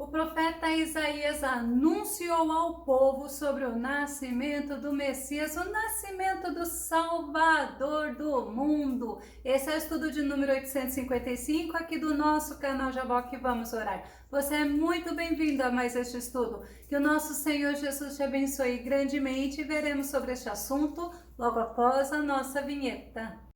profeta Isaías anunciou ao povo sobre o nascimento do Messias, o nascimento do Salvador do mundo. Esse é o estudo de número 855 aqui do nosso canal Jaboque. Vamos orar. Você é muito bem-vindo a mais este estudo. Que o nosso Senhor Jesus te abençoe grandemente e veremos sobre este assunto logo após a nossa vinheta.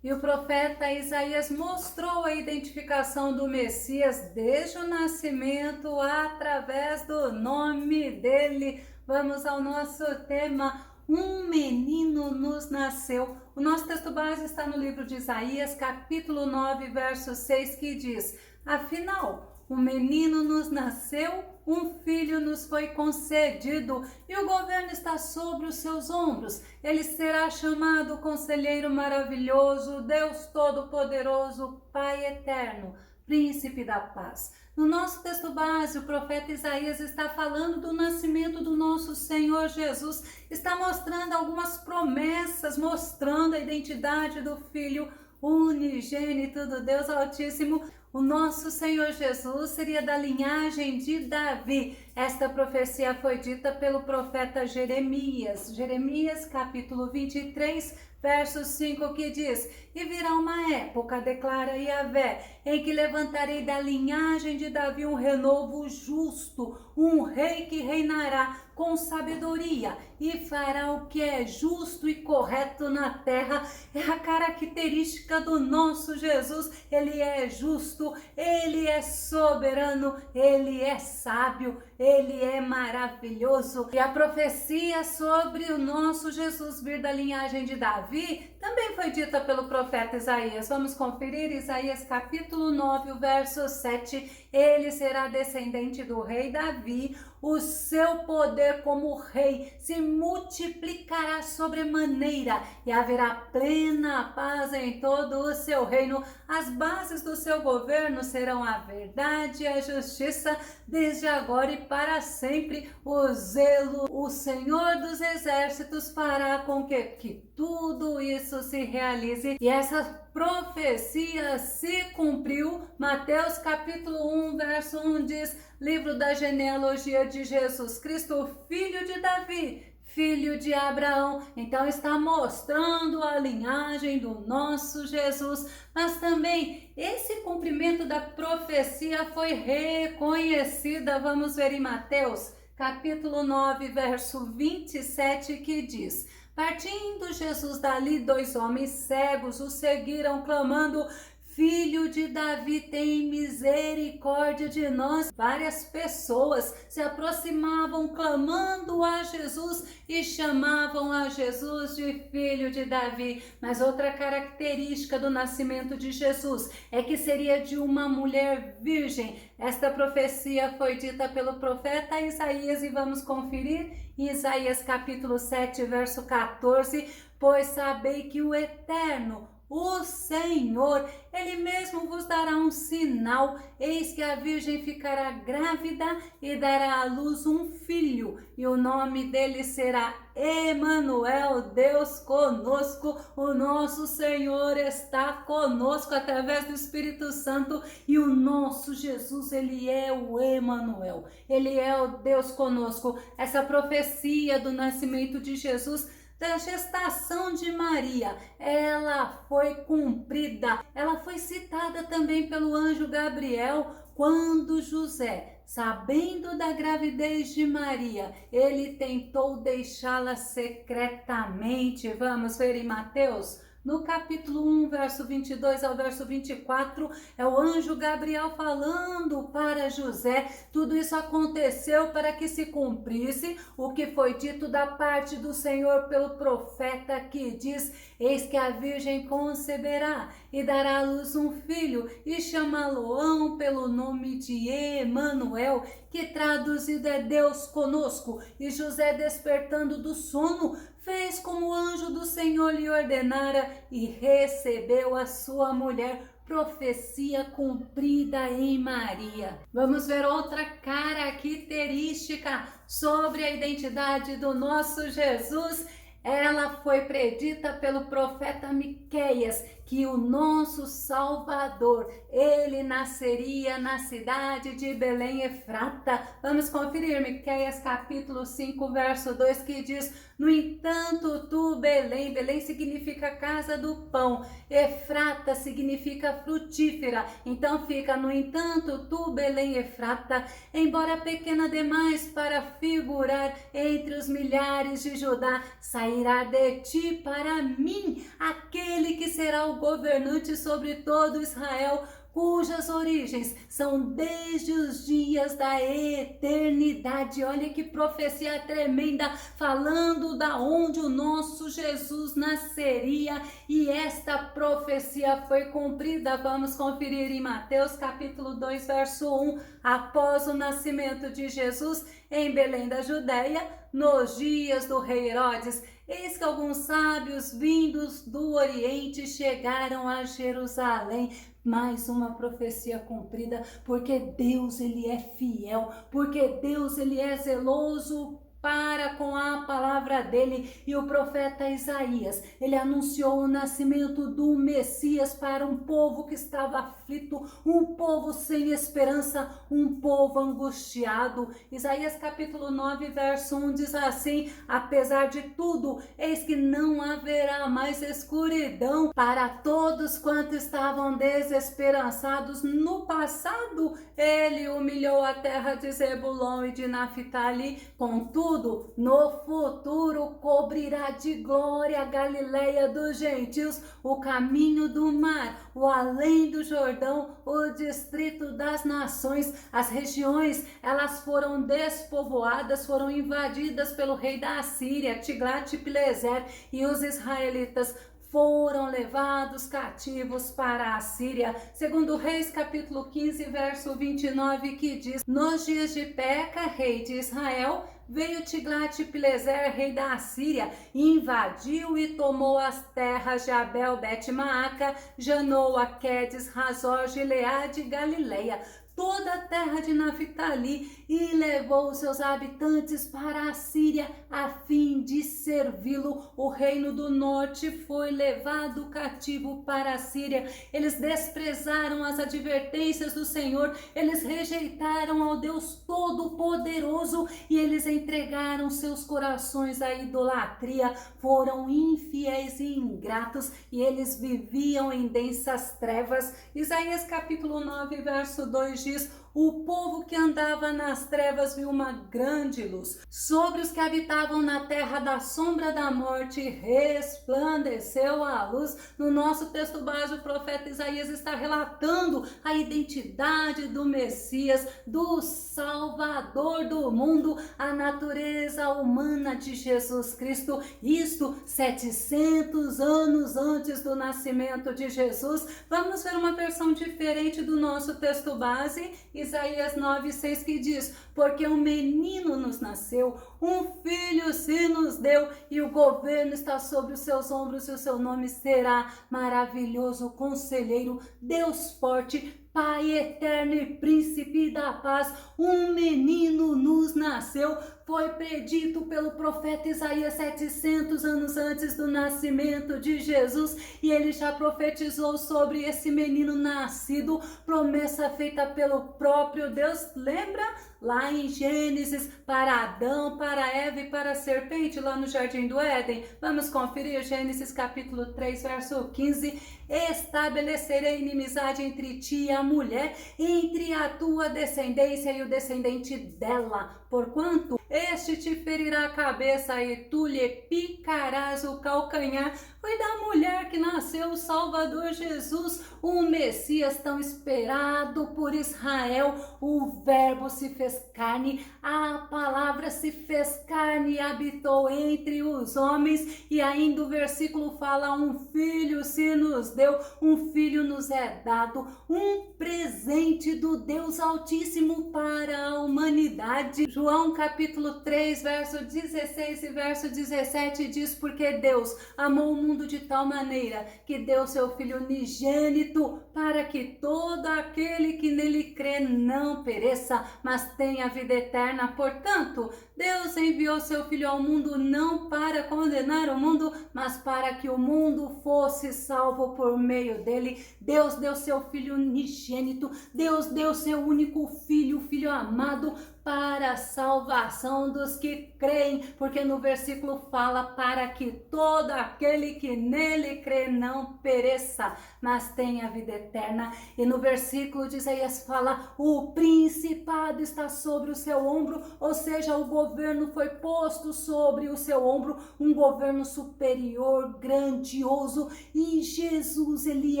E o profeta Isaías mostrou a identificação do Messias desde o nascimento através do nome dele. Vamos ao nosso tema: um menino nos nasceu. O nosso texto base está no livro de Isaías, capítulo 9, verso 6, que diz: afinal, um menino nos nasceu, um filho nos foi concedido, e o governo está sobre os seus ombros. Ele será chamado Conselheiro Maravilhoso, Deus Todo-Poderoso, Pai Eterno, Príncipe da Paz. No nosso texto base, o profeta Isaías está falando do nascimento do nosso Senhor Jesus, está mostrando algumas promessas, mostrando a identidade do Filho unigênito do Deus Altíssimo. O nosso Senhor Jesus seria da linhagem de Davi. Esta profecia foi dita pelo profeta Jeremias. Jeremias, capítulo 23, verso 5, que diz: e virá uma época, declara Yahvé, em que levantarei da linhagem de Davi um renovo justo, um rei que reinará com sabedoria e fará o que é justo e correto na terra. É a característica do nosso Jesus. Ele é justo, ele é soberano, ele é sábio, ele é maravilhoso. E a profecia sobre o nosso Jesus vir da linhagem de Davi também foi dita pelo profeta Isaías. Vamos conferir Isaías capítulo 9, o verso 7. Ele será descendente do rei Davi, o seu poder como rei se multiplicará sobremaneira e haverá plena paz em todo o seu reino. As bases do seu governo serão a verdade e a justiça, desde agora e para sempre. O zelo, o Senhor dos exércitos fará com que tudo isso se realize. E essa profecia se cumpriu. Mateus capítulo 1, verso 1 diz: livro da genealogia de Jesus Cristo, filho de Davi, filho de Abraão. Então está mostrando a linhagem do nosso Jesus. Mas também esse cumprimento da profecia foi reconhecida. Vamos ver em Mateus capítulo 9, verso 27, que diz: partindo Jesus dali, 2 homens cegos o seguiram, clamando: Filho de Davi, tem misericórdia de nós. Várias pessoas se aproximavam clamando a Jesus e chamavam a Jesus de Filho de Davi. Mas outra característica do nascimento de Jesus é que seria de uma mulher virgem. Esta profecia foi dita pelo profeta Isaías e vamos conferir em Isaías capítulo 7, verso 14. Pois sabei que o Eterno, o Senhor, Ele mesmo vos dará um sinal: eis que a virgem ficará grávida e dará à luz um filho, e o nome dele será Emanuel, Deus conosco. O nosso Senhor está conosco através do Espírito Santo, e o nosso Jesus, ele é o Emanuel, ele é o Deus conosco. Essa profecia do nascimento de Jesus, da gestação de Maria, ela foi cumprida. Ela foi citada também pelo anjo Gabriel quando José, sabendo da gravidez de Maria, ele tentou deixá-la secretamente. Vamos ver em Mateus no capítulo 1, verso 22 ao verso 24, é o anjo Gabriel falando para José. Tudo isso aconteceu para que se cumprisse o que foi dito da parte do Senhor pelo profeta, que diz: eis que a virgem conceberá e dará à luz um filho, e chamá-lo-ão pelo nome de Emanuel, que traduzido é Deus conosco. E José, despertando do sono, fez como o anjo do Senhor lhe ordenara e recebeu a sua mulher profecia cumprida em Maria. Vamos ver outra característica sobre a identidade do nosso Jesus. Ela foi predita pelo profeta Miqueias, que o nosso Salvador, ele nasceria na cidade de Belém Efrata. Vamos conferir Miqueias capítulo 5, verso 2, que diz: no entanto, tu, Belém, Belém significa casa do pão, Efrata significa frutífera, então fica: no entanto, tu, Belém Efrata, embora pequena demais para figurar entre os milhares de Judá, sairá de ti para mim aquele que será o governante sobre todo Israel, cujas origens são desde os dias da eternidade. Olha que profecia tremenda, falando da onde o nosso Jesus nasceria, e esta profecia foi cumprida. Vamos conferir em Mateus capítulo 2, verso 1. Após o nascimento de Jesus em Belém da Judéia, nos dias do rei Herodes, eis que alguns sábios vindos do Oriente chegaram a Jerusalém. Mais uma profecia cumprida, porque Deus ele é fiel, porque Deus ele é zeloso para com a palavra dele. E o profeta Isaías, ele anunciou o nascimento do Messias para um povo que estava aflito, um povo sem esperança, um povo angustiado. Isaías capítulo 9, verso 1 diz assim: apesar de tudo, eis que não haverá mais escuridão para todos quantos estavam desesperançados. No passado, ele humilhou a terra de Zebulon e de Naphtali, contudo, no futuro cobrirá de glória a Galileia dos gentios, o caminho do mar, o além do Jordão, o distrito das nações. As regiões, elas foram despovoadas, foram invadidas pelo rei da Assíria, Tiglat-Pileser, e os israelitas foram levados cativos para a Síria. Segundo Reis capítulo 15, verso 29, que diz: nos dias de Peca, rei de Israel, veio Tiglat-Pileser, rei da Assíria, invadiu e tomou as terras de Abel, Bet-Maaca, Janoa, Quedes, Razor, Gileade e Galileia, toda a terra de Naphtali, e levou os seus habitantes para a Síria a fim de servi-lo. O reino do norte foi levado cativo para a Síria. Eles desprezaram as advertências do Senhor, eles rejeitaram ao Deus Todo-Poderoso e eles entregaram seus corações à idolatria, foram infiéis e ingratos e eles viviam em densas trevas. Isaías capítulo 9, verso 2 diz: o povo que andava nas trevas viu uma grande luz. Sobre os que habitavam na terra da sombra da morte resplandeceu a luz. No nosso texto base, o profeta Isaías está relatando a identidade do Messias, do Salvador do mundo, a natureza humana de Jesus Cristo. Isto 700 anos antes do nascimento de Jesus. Vamos ver uma versão diferente do nosso texto base, Isaías 9:6, que diz: porque um menino nos nasceu, um filho se nos deu, e o governo está sobre os seus ombros, e o seu nome será Maravilhoso Conselheiro, Deus Forte, Pai Eterno e Príncipe da Paz. Um menino nos nasceu. Foi predito pelo profeta Isaías 700 anos antes do nascimento de Jesus, e ele já profetizou sobre esse menino nascido, promessa feita pelo próprio Deus. Lembra? Lá em Gênesis, para Adão, para Eva e para a serpente, lá no Jardim do Éden. Vamos conferir Gênesis capítulo 3, verso 15. Estabelecerei inimizade entre ti e a mulher, entre a tua descendência e o descendente dela, porquanto este te ferirá a cabeça e tu lhe picarás o calcanhar. Foi da mulher que nasceu o Salvador Jesus, o Messias tão esperado por Israel. O Verbo se fez fez carne, a palavra se fez carne e habitou entre os homens. E ainda o versículo fala: um filho se nos deu, um filho nos é dado, um presente do Deus Altíssimo para a humanidade. João capítulo 3, verso 16 e verso 17 diz: porque Deus amou o mundo de tal maneira que deu seu Filho unigênito, para que todo aquele que nele crê não pereça, mas tenha vida eterna. Portanto, Deus enviou seu Filho ao mundo não para condenar o mundo, mas para que o mundo fosse salvo por meio dele. Deus deu seu Filho unigênito, Deus deu seu único Filho, o Filho amado, para a salvação dos que creem, porque no versículo fala: para que todo aquele que nele crê não pereça, mas tenha vida eterna. E no versículo de Isaías fala: o principado está sobre o seu ombro, ou seja, o governo foi posto sobre o seu ombro, um governo superior, grandioso, e Jesus, ele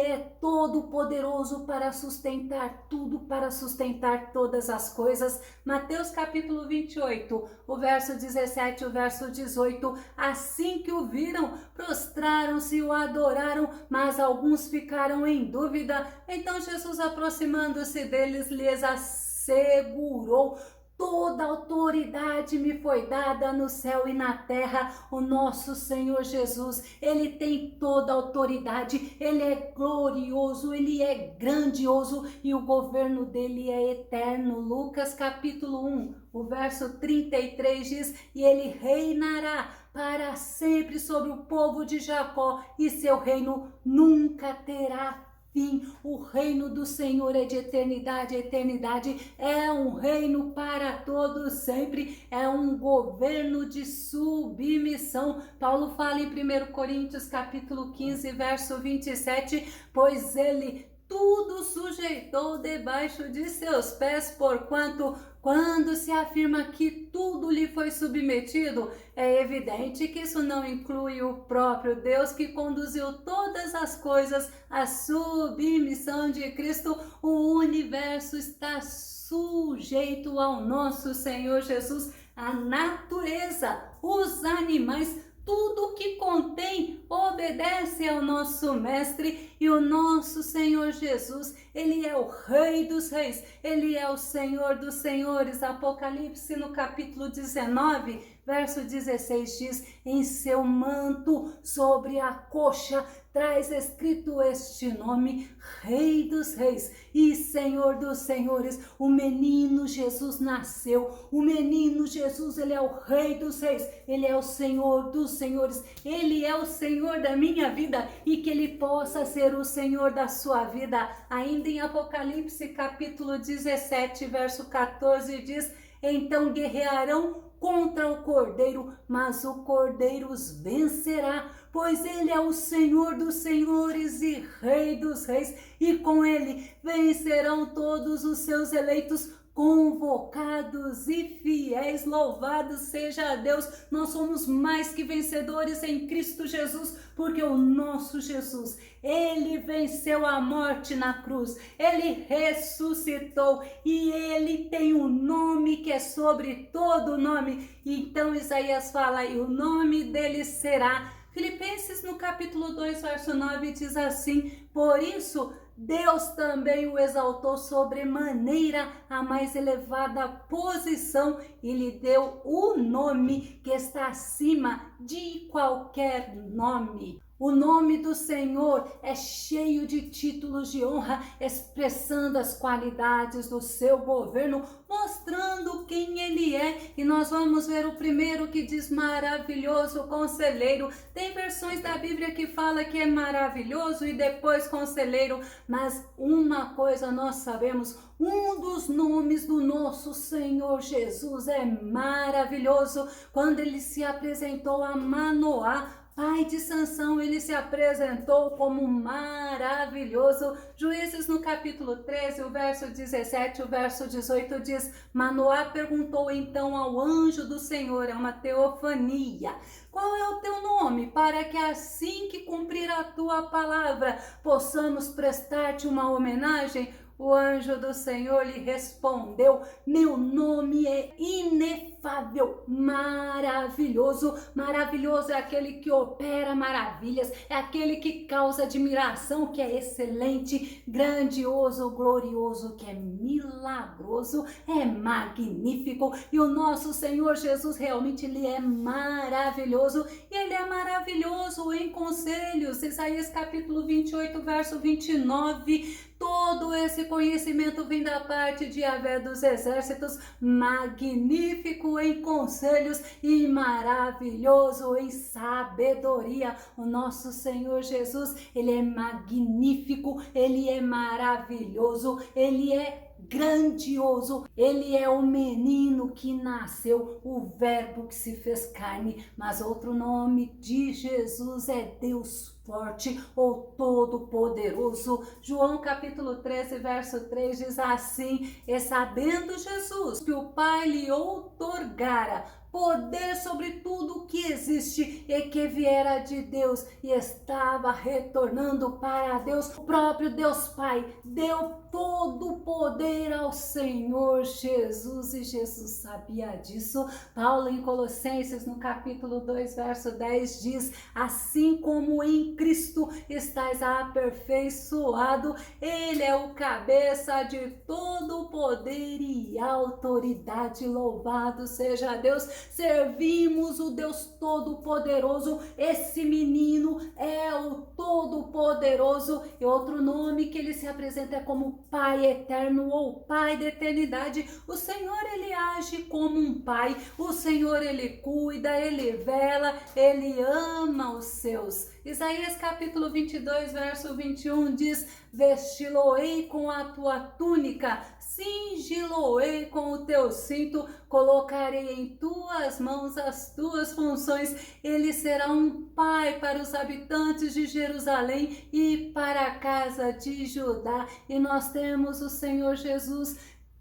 é todo poderoso para sustentar tudo, para sustentar todas as coisas. Mateus capítulo 28, o verso 17 e o verso 18, assim que o viram, prostraram-se e o adoraram, mas alguns ficaram em dúvida. Então Jesus, aproximando-se deles, lhes assegurou: toda autoridade me foi dada no céu e na terra. O nosso Senhor Jesus, ele tem toda autoridade, ele é glorioso, ele é grandioso e o governo dele é eterno. Lucas capítulo 1, o verso 33 diz: e ele reinará para sempre sobre o povo de Jacó, e seu reino nunca terá fim. O reino do Senhor é de eternidade a eternidade, é um reino para todos sempre, é um governo de submissão. Paulo fala em 1 Coríntios capítulo 15, verso 27, pois ele tudo sujeitou debaixo de seus pés, porquanto quando se afirma que tudo lhe foi submetido, é evidente que isso não inclui o próprio Deus, que conduziu todas as coisas à submissão de Cristo. O universo está sujeito ao nosso Senhor Jesus, a natureza, os animais, tudo que contém obedece ao nosso Mestre. E o nosso Senhor Jesus, ele é o Rei dos Reis, ele é o Senhor dos Senhores. Apocalipse no capítulo 19, verso 16 diz: em seu manto sobre a coxa traz escrito este nome: Rei dos Reis e Senhor dos Senhores. O menino Jesus nasceu, o menino Jesus, ele é o Rei dos Reis, ele é o Senhor dos Senhores, ele é o Senhor da minha vida, e que ele possa ser o Senhor da sua vida. Ainda em Apocalipse capítulo 17, verso 14 diz: então guerrearão contra o Cordeiro, mas o Cordeiro os vencerá, pois ele é o Senhor dos Senhores e Rei dos Reis, e com ele vencerão todos os seus eleitos, convocados e fiéis. Louvado seja Deus, nós somos mais que vencedores em Cristo Jesus, porque o nosso Jesus, ele venceu a morte na cruz, ele ressuscitou e ele tem um nome que é sobre todo nome. Então Isaías fala: e o nome dele será. Filipenses no capítulo 2, verso 9 diz assim: por isso Deus também o exaltou sobremaneira à mais elevada posição e lhe deu o nome que está acima de qualquer nome. O nome do Senhor é cheio de títulos de honra, expressando as qualidades do seu governo, mostrando quem ele é. E nós vamos ver o primeiro, que diz maravilhoso conselheiro. Tem versões da Bíblia que fala que é maravilhoso e depois conselheiro, mas uma coisa nós sabemos: um dos nomes do nosso Senhor Jesus é maravilhoso. Quando ele se apresentou a Manoá, pai de Sansão, ele se apresentou como maravilhoso. Juízes no capítulo 13, o verso 17, o verso 18 diz: Manoá perguntou então ao anjo do Senhor, é uma teofania: qual é o teu nome, para que assim que cumprir a tua palavra, possamos prestar-te uma homenagem? O anjo do Senhor lhe respondeu: meu nome é inefável, maravilhoso. Maravilhoso é aquele que opera maravilhas, é aquele que causa admiração, que é excelente, grandioso, glorioso, que é milagroso, é magnífico. E o nosso Senhor Jesus realmente ele é maravilhoso, e ele é maravilhoso em conselhos. Isaías capítulo 28, verso 29. Todo esse conhecimento vem da parte de Yahvé dos exércitos, magnífico em conselhos e maravilhoso em sabedoria. O nosso Senhor Jesus, ele é magnífico, ele é maravilhoso, ele é grandioso, ele é o menino que nasceu, o verbo que se fez carne. Mas outro nome de Jesus é Deus forte ou todo-poderoso. João capítulo 13, verso 3 diz assim: e sabendo Jesus que o Pai lhe outorgara poder sobre tudo que existe e que viera de Deus e estava retornando para Deus, o próprio Deus Pai deu todo o poder ao Senhor Jesus, e Jesus sabia disso. Paulo em Colossenses no capítulo 2 verso 10 diz: assim como em Cristo estais aperfeiçoado, ele é o cabeça de todo o poder e autoridade. Louvado seja Deus. Servimos o Deus Todo-Poderoso. Esse menino é o Todo-Poderoso, e outro nome que ele se apresenta é como Pai Eterno ou Pai da Eternidade. O Senhor ele age como um pai, o Senhor ele cuida, ele vela, ele ama os seus. Isaías capítulo 22 verso 21 diz: vesti-lo-ei com a tua túnica, cingi-lo-ei com o teu cinto, colocarei em tuas mãos as tuas funções. Ele será um pai para os habitantes de Jerusalém e para a casa de Judá. E nós temos o Senhor Jesus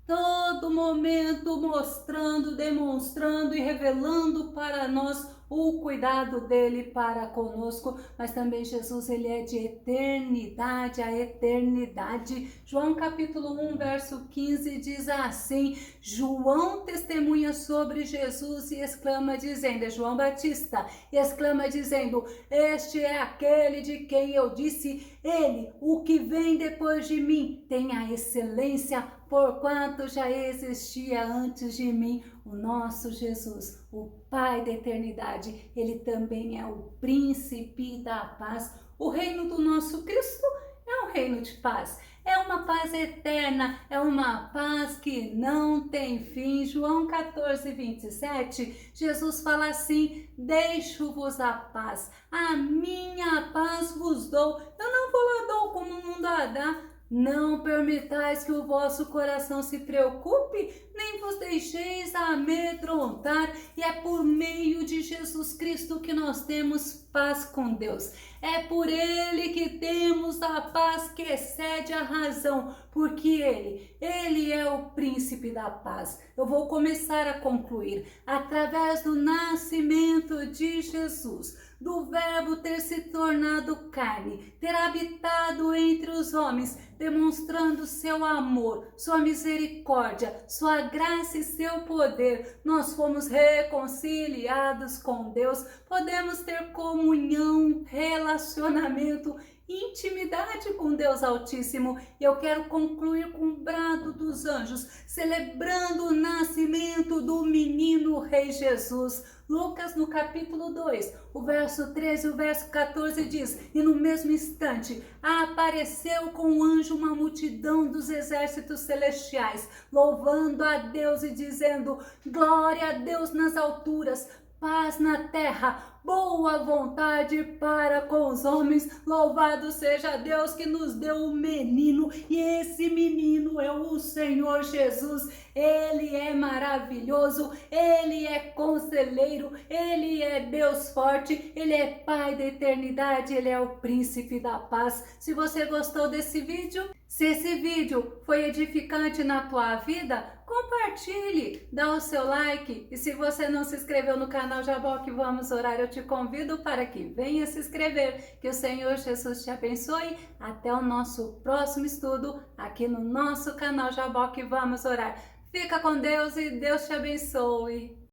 todo momento mostrando, demonstrando e revelando para nós o cuidado dele para conosco. Mas também Jesus ele é de eternidade a eternidade. João capítulo 1 verso 15 diz assim: João testemunha sobre Jesus e exclama dizendo, é João Batista, e exclama dizendo: este é aquele de quem eu disse, ele, o que vem depois de mim, tem a excelência, porquanto já existia antes de mim. O nosso Jesus, o Pai da eternidade, ele também é o príncipe da paz. O reino do nosso Cristo é um reino de paz, é uma paz eterna, é uma paz que não tem fim. João 14, 27, Jesus fala assim: deixo-vos a paz, a minha paz vos dou, eu não vou lá dou como o mundo a dá. Não permitais que o vosso coração se preocupe, nem vos deixeis amedrontar. E é por meio de Jesus Cristo que nós temos paz com Deus. É por ele que temos a paz que excede a razão, porque ele é o príncipe da paz. Eu vou começar a concluir. Através do nascimento de Jesus, do verbo ter se tornado carne, ter habitado entre os homens, demonstrando seu amor, sua misericórdia, sua graça e seu poder, nós fomos reconciliados com Deus, podemos ter comunhão, relacionamento, intimidade com Deus Altíssimo. E eu quero concluir com o brado dos anjos, celebrando o nascimento do menino Rei Jesus. Lucas no capítulo 2, o verso 13 e o verso 14 diz: e no mesmo instante apareceu com um anjo uma multidão dos exércitos celestiais, louvando a Deus e dizendo: glória a Deus nas alturas, paz na terra, boa vontade para com os homens. Louvado seja Deus que nos deu um menino, e esse menino é o Senhor Jesus. Ele é maravilhoso, ele é conselheiro, ele é Deus forte, ele é Pai da eternidade, ele é o príncipe da paz. Se você gostou desse vídeo, Se esse vídeo foi edificante na tua vida, compartilhe, dá o seu like e se você não se inscreveu no canal Jaboque Vamos Orar, eu te convido para que venha se inscrever. Que o Senhor Jesus te abençoe. Até o nosso próximo estudo aqui no nosso canal Jaboque Vamos Orar. Fica com Deus e Deus te abençoe.